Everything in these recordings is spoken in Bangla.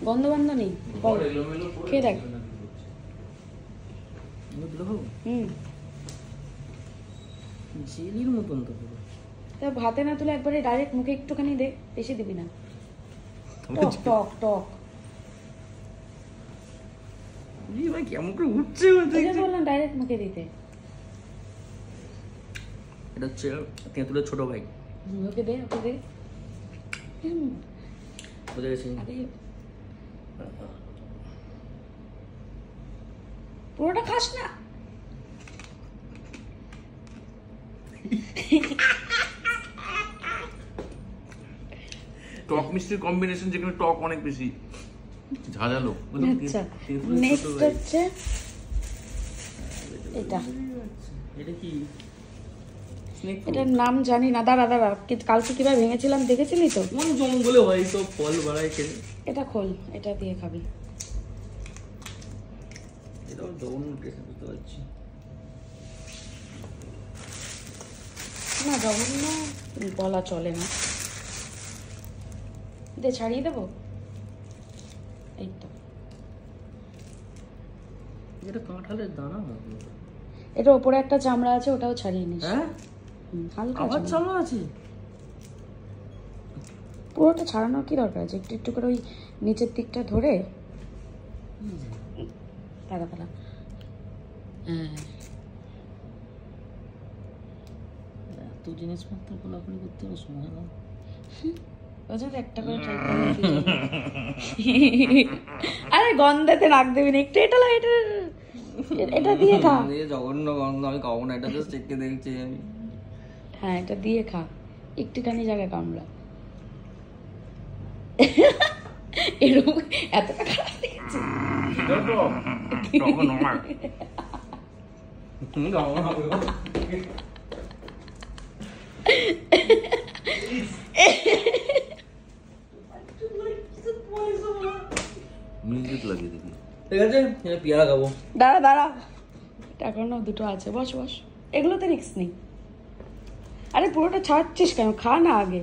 গন্ধ বন্ধ নেই, বল খেয়ে দেখ। জেলির মতন তো পুরো। তা ভাতে না তুলে একবারে ডাইরেক্ট মুখে একটুখানি দে, বেশি দিবি না। টক টক টক ভাই কেমন করে উঠছে, বললাম ডাইরেক্ট মুখে দিতে। এটা হচ্ছে তেঁতুলের ছোট ভাই। ওকে দে, ওকে দে। বুঝে গেছি। পুরোটা খাস না। টক মিষ্টির কম্বিনেশন, যেখানে টক অনেক বেশি ঝাঁঝালো। আচ্ছা, নেক্সট হচ্ছে এটা। এটা কি? এটার নাম জানি না, দাঁড়া দাঁড়া, কালকে কিভাবে ভেঙেছিলাম দেখেছিলি তো? কোন জঙ্গলে হয় সব ফল বাড়ায় খেলে। এটা খোল, এটা দিয়ে খাবি। এটাও জঘন্য টেস্ট, বুঝতে পারছি না, জঘন্য বলা চলে না। দে, ছাড়িয়ে দেবো। এই তো, এটা কাঁঠালের দানা। এটা ওপরে একটা চামড়া আছে, ওটাও ছাড়িয়ে নিস। হ্যাঁ, হালকা আবার চামড়া আছে। পুরোটা ছাড়ানোর কি দরকার আছে? একটু একটু করে ওই নিচের দিকটা ধরে। দাঁড়া দাঁড়া, এত জিনিসপত্র খোলাখুলি করতে হবে, সময় না। একটা করে ট্রাই করে। আরে গন্ধেতে নাক দেবি না, একটু এটা এটা দিয়ে খা। জঘন্য গন্ধ, আমি খাবো না এটা, জাস্ট চেখে দেখছি আমি। হ্যাঁ, এটা দিয়ে খা, একটুখানি জায়গায় কামড়া। এরকম এতটা খারাপ দেখেছি? মিউজিক লাগিয়ে দিবি। ঠিক আছে, পেয়ারা খাবো। দাঁড়া দাঁড়া, এখনো দুটো আছে, বস বস। এগুলোতে রিস্ক নেই। আরে পুরোটা ছাড়ছিস কেন? খা না আগে।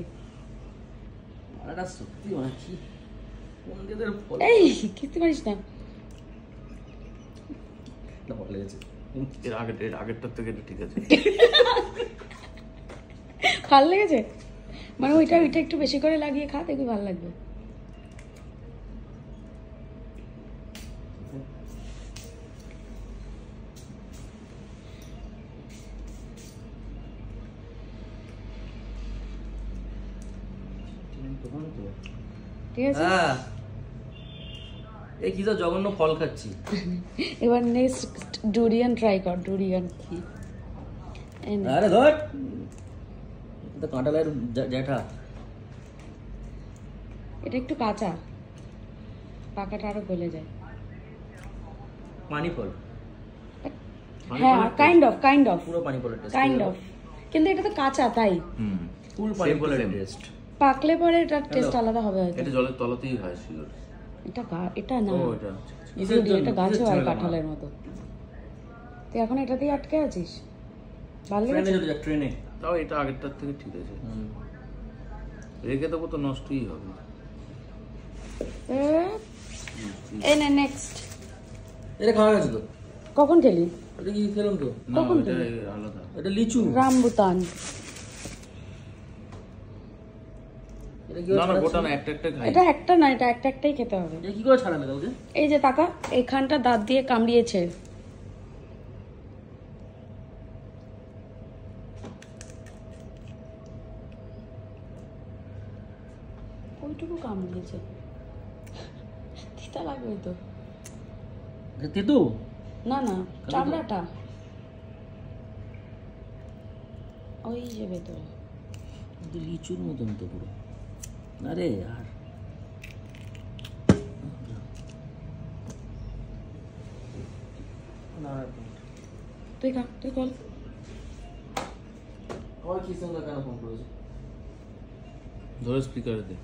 সত্যি এই খেতে পারিস না। এর আগেরটার থেকে এটা ঠিক আছে। ভালো লেগেছে? মানে ওইটা একটু বেশি করে লাগিয়ে খা, দেখবি ভালো লাগবে। ঠিক আছে, এই কি তো জঘন্য ফল খাচ্ছি। এবার নেক্সট ডুরিয়ান ট্রাই কর। ডুরিয়ান কি? আরে ধর, এটা কাঁঠালের জ্যাঠা। এটা একটু কাঁচা, পাকাটা আরো গলে যায়। পানি ফল। হ্যাঁ, কাইন্ড অফ পুরো পানি ফলের টেস্ট, কাইন্ড অফ। কিন্তু এটা তো কাঁচা, তাই ফুল পানি ফলের টেস্ট। পাকলে পরে এটার টেস্ট আলাদা হবে হয়তো। এটা জলের তলাতেই হয় শিওর। এটা না, এটা গাছে হয় কাঁঠালের মতো। তুই এখন এটা দিয়ে আটকে আছিস? ভালো লেগেছে? ট্রেনে তাও এটা আগেরটার থেকে ঠিক আছে। রেখে দেবো তো নষ্টই হবে। এই নে নেক্সট। এটা খাওয়া গেছে তো? কখন খেলি? এটা কি খেলাম তো? না, এটা আলাদা। এটা লিচু, রামবুতান। না না, গোটা না, একটা একটা খাই। এটা একটা না, এটা একটাই খেতে হবে। এটা কি করে ছাড়ালে কাউকে? এই যে তাকা, এইখানটা দাঁত দিয়ে কামড়িয়েছে। ওইটুকু কামড়িয়েছে, তিতা লাগবে তো? তেতো না না, চামড়াটা ওই যে ভেতরে। লিচুর মতন তো পুরো। আরে यार, তুই খা, তুই বল। और किस संग का फोन करेছে? ধরে স্পিকারে দে।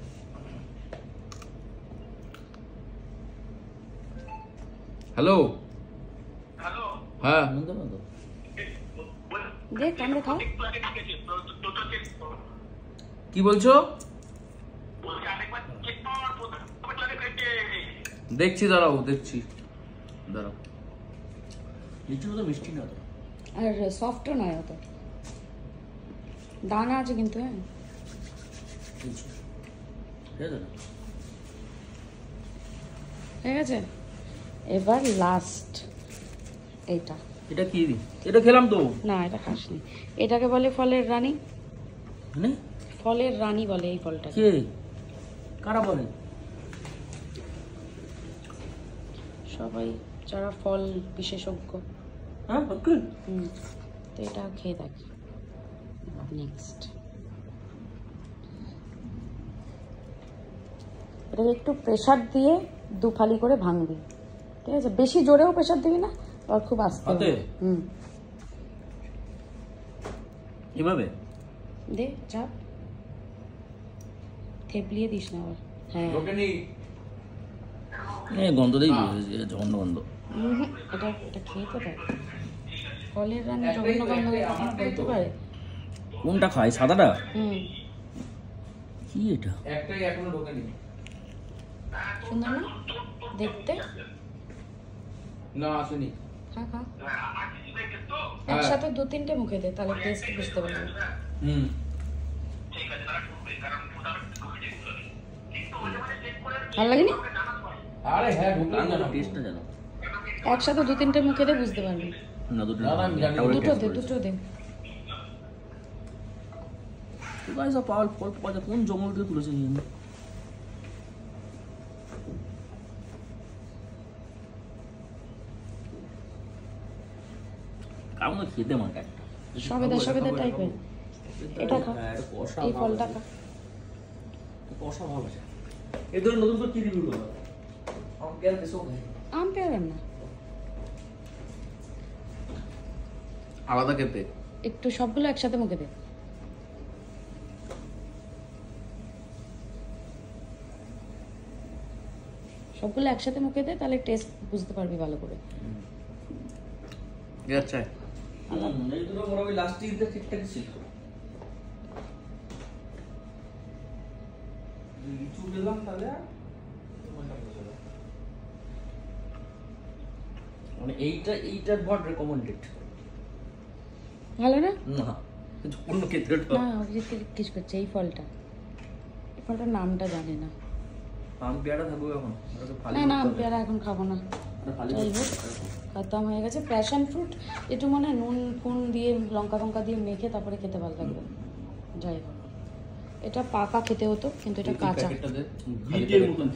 হ্যালো হ্যালো, হ্যাঁ দেখ আমরা খাও। কি বলছো? দেখছি, দাঁড়াও দেখছি, দাঁড়াও। লিচু তো মিষ্টি না তো। আর সফটও নয় অত, দানা আছে কিন্তু। হ্যাঁ লিচু ঠিক আছে না? ঠিক আছে, এবার লাস্ট এইটা। এটা কি? এটা খেলাম তো। না এটা খাসনি, এটাকে বলে ফলের রানী। মানে ফলের রানী বলে এই ফলটা। কে কারা বলে? সবাই যারা ফল বিশেষজ্ঞ। হ্যাঁ ওকে। তো এটা খেয়ে দেখি। নেক্সট এটাকে একটু প্রেসার দিয়ে 2 ফালি করে ভাঙবি, ঠিক আছে? বেশি জোরেও প্রেসার দিবি না, আর খুব আস্তে। এভাবে দে চাপ, থেপলিয়ে দিস না আবার। হ্যাঁ গন্ধ দেই, জঘন্য গন্ধ। এটা এটা খেয়ে তো দেখ, ফলের রানী জঘন্য গন্ধ বলতে পারে? কোনটা খাই? সাদাটা? কি এটা? একটাই এখনো ঢোকেনি। সুন্দর না দেখতে? না আসেনি। খা খা, একসাথে 2-3টে মুখে দে, তাহলে টেস্ট বুঝতে পারবি। ভালো লাগেনি? আরে হ্যাঁ ঢোকেনি না, টেস্টটা জানো? একসাথে 2-3টে মুখে দে, বুঝতে পারবি। না দুটো না, আমি জানি। দুটো দে। গাইস আ পাওয়ার ফল পাওয়া যায় কোন জঙ্গল থেকে তুলেছে নিয়ে? কারণ খেতে মার একটা সবেদা টাইপের। এটা খা, এই ফলটা খা। কষা ভাব আছে। এই ধরনের নতুন করে কি রিভিউ করবো? আম পেয়ারা দেশও খাই। আম পেয়ারা না, আলাদা খেতে। একটু সবগুলো একসাথে মুখে দে। সবগুলো একসাথে মুখে দে, তাহলে টেস্ট বুঝতে পারবি ভালো করে। আচ্ছা এই দুটো মোটামুটি লাস্ট দিকটা ঠিকঠাক ছিল। লিচু গেলাম তাহলে মানে এইটার নট রেকমেন্ডেড। ভালো না? না অন্য ক্ষেত্রে না, জিজ্ঞেস করছে এই ফলটার নামটা জানে না। আম পেয়ারা থাকবে এখন? না আম পেয়ারা এখন খাবো না। যাই হোক, খতম হয়ে গেছে। প্যাশন ফ্রুট একটু মানে নুন ফুন দিয়ে লঙ্কা দিয়ে মেখে তারপরে খেতে ভালো লাগবে। যাই হোক, এটা পাকা খেতে হতো, কিন্তু এটা কাঁচা। বিটের মতন।